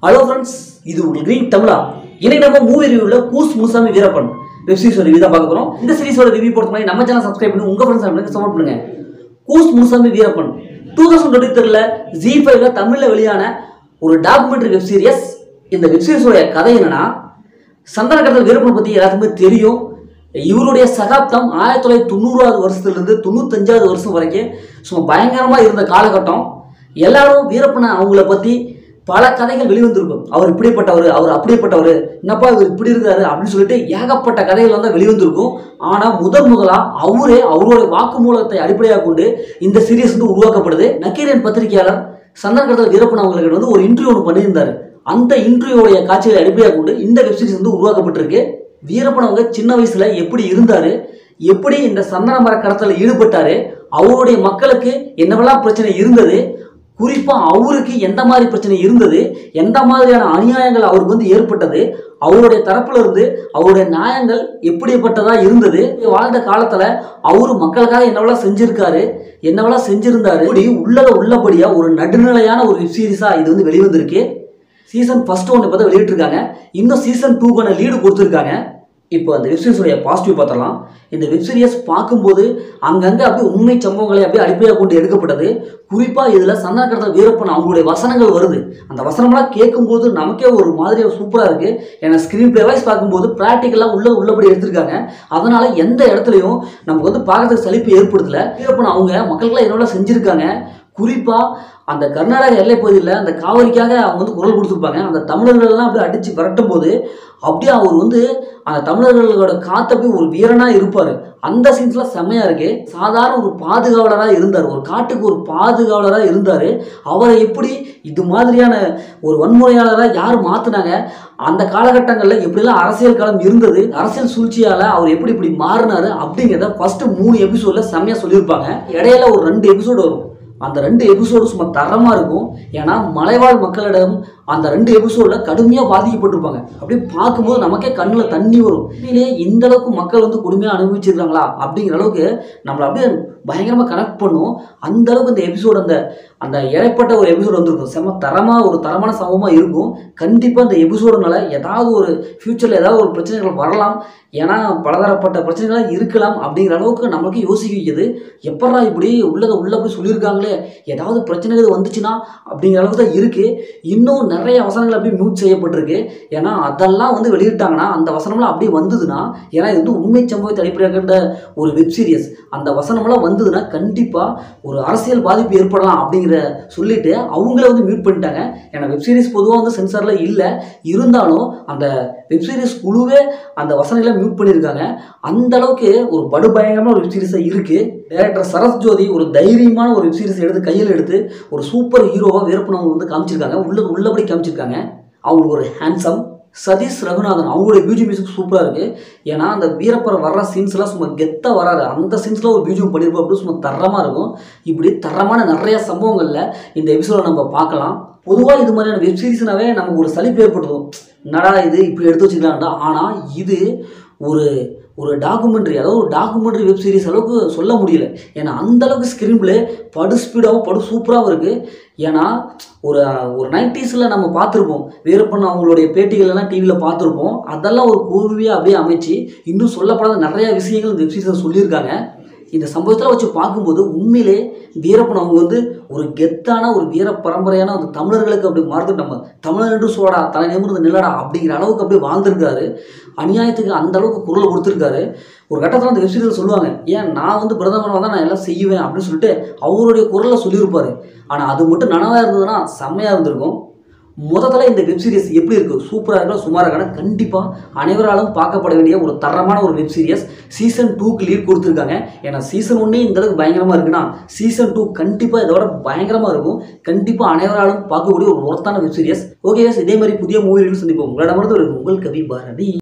Hello friends, இது உங்கள் green தமிழா. இன்னைக்கு நம்ம மூவி ரிவ்யூல Koose Munisamy Veerappan web series review தான் பார்க்க போறோம். இந்த சீரிஸோட ரிவ்யூ போடுற மாதிரி நம்ம சேனல் சப்ஸ்கிரைப் பண்ணி உங்க ஃப்ரெண்ட்ஸ் அண்ட் சப்போர்ட் பண்ணுங்க. கூஸ் முனுசாமி வீரப்பன் 2023ல ஜி5ல தமிழ்ல வெளியான ஒரு டாக்குமெண்ட்ரி வெப் சீரிஸ். இந்த வெப் சீரிஸோட கதை என்னன்னா, சந்தன கடத்தல் வீரப்பன் பத்தி எல்லாத்துக்குமே தெரியும். இவருடைய சகாப்தம் 1990வது வருஷத்துலேருந்து 95வது வருஷம் வரைக்கும் சும்மா பயங்கரமா இருந்த காலகட்டம். எல்லாரும் வீரப்பனை அவங்கள பத்தி பல கதைகள் வெளிவந்திருக்கும். அவர் இப்படிப்பட்டவர், அவர் அப்படிப்பட்டவர், என்னப்பா இவர் இப்படி இருக்காரு அப்படின்னு சொல்லிட்டு ஏகப்பட்ட கதைகள் வந்து வெளிவந்திருக்கும். ஆனா முதலா அவரே அவருடைய வாக்குமூலத்தை அடிப்படையாக கொண்டு இந்த சீரியஸ் வந்து உருவாக்கப்படுது. நக்கீரன் பத்திரிகையாளர் சந்தன கடத்தல் வீரப்பன் அவங்களுக்கு வந்து ஒரு இன்டர்வியூ ஒன்று பண்ணியிருந்தாரு. அந்த இன்டர்வியூடைய காட்சிகளை அடிப்படையாக கொண்டு இந்த வெப் சீரிஸ் வந்து உருவாக்கப்பட்டிருக்கு. வீரப்பன் அவங்க சின்ன வயசுல எப்படி இருந்தாரு, எப்படி இந்த சந்தன மர கடத்தல ஈடுபட்டாரு, அவருடைய மக்களுக்கு என்னவெல்லாம் பிரச்சனை இருந்தது, குறிப்பா அவருக்கு எந்த மாதிரி பிரச்சனை இருந்தது, எந்த மாதிரியான அநியாயங்கள் அவருக்கு வந்து ஏற்பட்டது, அவருடைய தரப்புல இருந்து அவருடைய நியாயங்கள் எப்படிப்பட்டதா இருந்தது, வாழ்ந்த காலத்துல அவரு மக்களுக்காக என்னவெல்லாம் செஞ்சிருக்காரு, என்னவெல்லாம் செஞ்சிருந்தாரு, உள்ளபடியா ஒரு நடுநிலையான ஒரு வெப் சீரிஸா இது வந்து வெளிவந்திருக்கு. சீசன் ஃபர்ஸ்ட் ஒன்று பார்த்தா வெளியிட்டிருக்காங்க. இன்னும் சீசன் 2க்கான லீடு கொடுத்துருக்காங்க. இப்போ அந்த வெப்சீரிஸோடைய பாசிட்டிவ் பார்த்தலாம். இந்த வெப்சீரிஸ் பார்க்கும்போது அங்கங்கே அப்படியே உண்மை சம்பவங்களை அப்படியே அடிப்படையாக கொண்டு எடுக்கப்பட்டது. குறிப்பாக இதில் சந்தன கடத்தல் வீரப்பன் அவங்களுடைய வசனங்கள் வருது. அந்த வசனம்லாம் கேட்கும்போது நமக்கே ஒரு மாதிரியாக சூப்பராக இருக்குது. ஏன்னா ஸ்க்ரீன் பிளே வைஸ் பார்க்கும்போது ப்ராக்டிக்கலாக உள்ளபடி எடுத்திருக்காங்க. அதனால் எந்த இடத்துலையும் நமக்கு வந்து பார்க்கறதுக்கு சலிப்பு ஏற்படுத்தலை. வீரப்பன் அவங்க மக்களுக்கெல்லாம் என்னெல்லாம் செஞ்சுருக்காங்க. குறிப்பாக அந்த கர்நாடக எல்லை பகுதியில் அந்த காவிரிக்காக அவங்க வந்து குரல் கொடுத்துருப்பாங்க. அந்த தமிழர்கள்லாம் அப்படியே அடித்து விரட்டும் போது அப்படியே அவர் வந்து அந்த தமிழர்களோட காத்தப்பி ஒரு வீரனாக இருப்பார். அந்த சீன்ஸ்லாம் செம்மையாக இருக்கு. சாதாரண ஒரு பாதுகாவலராக இருந்தார், ஒரு காட்டுக்கு ஒரு பாதுகாவலராக இருந்தார். அவரை எப்படி இது மாதிரியான ஒரு வன்முறையாளராக யார் மாற்றினாங்க, அந்த காலகட்டங்களில் எப்படிலாம் அரசியல் களம் இருந்தது, அரசியல் சூழ்ச்சியால் அவர் எப்படி இப்படி மாறினார் அப்படிங்கிறத ஃபஸ்ட்டு 3 எபிசோடில் செம்மையாக சொல்லியிருப்பாங்க. இடையில ஒரு 2 எபிசோடு வரும். அந்த 2 எபிசோடு சும்மா தரமாக இருக்கும். ஏன்னா மலைவாழ் மக்களிடம் அந்த 2 எபிசோடில் கடுமையாக பாதிக்கப்பட்டிருப்பாங்க. அப்படி பார்க்கும்போது நமக்கே கண்ணில் தண்ணி வரும். உண்மையிலேயே இந்த அளவுக்கு மக்கள் வந்து கொடுமையாக அனுபவிச்சிருக்காங்களா அப்படிங்கிற அளவுக்கு நம்மளை அப்படியே பயங்கரமாக கனெக்ட் பண்ணும். அந்த அளவுக்கு இந்த எபிசோடு அந்த இடைப்பட்ட ஒரு எபிசோடு வந்துருக்கும். செம்ம தரமாக ஒரு தரமான சம்பவமாக இருக்கும். கண்டிப்பாக இந்த எபிசோடுனால ஏதாவது ஒரு ஃப்யூச்சரில் ஏதாவது ஒரு பிரச்சனைகள் வரலாம். ஏன்னா பலதரப்பட்ட பிரச்சனைகளாக இருக்கலாம். அப்படிங்கிற அளவுக்கு நம்மளுக்கு யோசிக்க வைக்குது. எப்படா இப்படி உள்ளபடி சொல்லியிருக்காங்களே, ஏதாவது பிரச்சனைகள் வந்துச்சுன்னா அப்படிங்கிற அளவுக்கு தான் இருக்குது. இன்னும் நிறைய வசனங்கள் அப்படியே மியூட் செய்யப்பட்டிருக்கு. ஏன்னா அதெல்லாம் வந்து வெளியிட்டாங்கன்னா அந்த வசனம்லாம் அப்படியே வந்ததுன்னா, ஏன்னா இது வந்து உண்மை சம்பவத்தை அடிப்படையாக கொண்ட ஒரு வெப் சீரிஸ், அந்த வசனம்லாம் வந்ததுன்னா கண்டிப்பாக ஒரு அரசியல் பாதிப்பு ஏற்படலாம் அப்படிங்கிற சொல்லிட்டு அவங்கள வந்து மியூட் பண்ணிட்டாங்க. ஏன்னா வெப் சீரிஸ் பொதுவாக வந்து சென்சாரில் இல்லை, இருந்தாலும் அந்த வெப் சீரிஸ் குழுவே அந்த வசனங்களை மியூட் பண்ணியிருக்காங்க. அந்த அளவுக்கு ஒரு படுபயங்கரமான ஒரு வெப் சீரிஸாக இருக்குது. டைரக்டர் சரத் ஜோதி ஒரு தைரியமான ஒரு வெப் சீரிஸ் எடுத்து கையில் எடுத்து ஒரு சூப்பர் ஹீரோவாக வீரப்பன் அவங்க வந்து காமிச்சிருக்காங்க. உள்ளபடி காமிச்சிருக்காங்க. அவங்களுக்கு ஒரு ஹேண்ட்ஸம். சதீஷ் ரகுநாதன் அவங்களுடைய பியூஜியம் மியூசிக் சூப்பராக இருக்குது. ஏன்னா அந்த வீரப்பரை வர்ற சீன்ஸ்லாம் சும்மா கெத்தாக வராது. அந்த சீன்ஸ்லாம் ஒரு பியூஜியம் பண்ணியிருப்போம். அப்படி சும்மா தரமாக இருக்கும். இப்படி தரமான நிறைய சம்பவங்களில் இந்த எபிசோடை நம்ம பார்க்கலாம். பொதுவாக இது மாதிரியான வெப் சீரிஸ்னாவே நமக்கு ஒரு சலிப்பு ஏற்படுத்தும். என்னடா இது இப்படி எடுத்து வச்சுக்கலாம்டா. ஆனால் இது ஒரு டாக்குமெண்ட்ரி, அதாவது ஒரு டாக்குமெண்ட்ரி வெப் சீரிஸ் அளவுக்கு சொல்ல முடியல. ஏன்னா அந்தளவுக்கு ஸ்க்ரீன் பிளே படு ஸ்பீடாகவும் படு சூப்பராகவும் இருக்குது. ஏன்னா ஒரு 90ஸ்ல நம்ம பார்த்துருப்போம், வீரப்பன் அவங்களுடைய பேட்டிகளெல்லாம் டிவியில் பார்த்துருப்போம். அதெல்லாம் ஒரு கூர்வியாக அப்படியே அமைச்சு இன்னும் சொல்லப்படாத நிறையா விஷயங்கள் இந்த வெப் சீரிஸில் சொல்லியிருக்காங்க. இந்த சம்பவத்தில் வச்சு பார்க்கும்போது உண்மையிலே வீரப்பன் அவங்க வந்து ஒரு கெத்தான ஒரு வீர பரம்பரையான அந்த தமிழர்களுக்கு அப்படி மாறுது. நம்ம தமிழர் என்று சோடா தலை நிமிர்ந்து நில்லடா அப்படிங்கிற அளவுக்கு அப்படியே வாழ்ந்திருக்காரு. அநியாயத்துக்கு அந்த அளவுக்கு குரல் கொடுத்துருக்காரு. ஒரு கட்டத்தில் அந்த வெப்சீரிஸில் சொல்லுவாங்க, ஏன் நான் வந்து பிரதமர் வந்தால் நான் எல்லாம் செய்வேன் அப்படின்னு சொல்லிட்டு அவருடைய குரலில் சொல்லியிருப்பார். ஆனால் அது மட்டும் நனவாக இருந்ததுன்னா செம்மையாக இருந்திருக்கும். முதல்ல இந்த வெப் சீரிஸ் எப்படி இருக்குது, சூப்பராக இருக்கா சுமாராக இருக்கான, கண்டிப்பாக அனைவராலும் பார்க்கப்பட வேண்டிய ஒரு தரமான ஒரு வெப் சீரிஸ். சீசன் 2க்கு லீட் கொடுத்துருக்காங்க. ஏன்னா சீசன் 1 இந்த அளவுக்கு பயங்கரமாக இருக்குன்னா சீசன் 2 கண்டிப்பாக இதோட பயங்கரமாக இருக்கும். கண்டிப்பாக அனைவராலும் பார்க்கக்கூடிய ஒரு ஒருத்தான வெப் சீரிஸ். ஓகே, இதே மாதிரி புதிய மூவி சந்திப்போம். உங்களிடமிருந்து உங்கள் கவி பாரதி.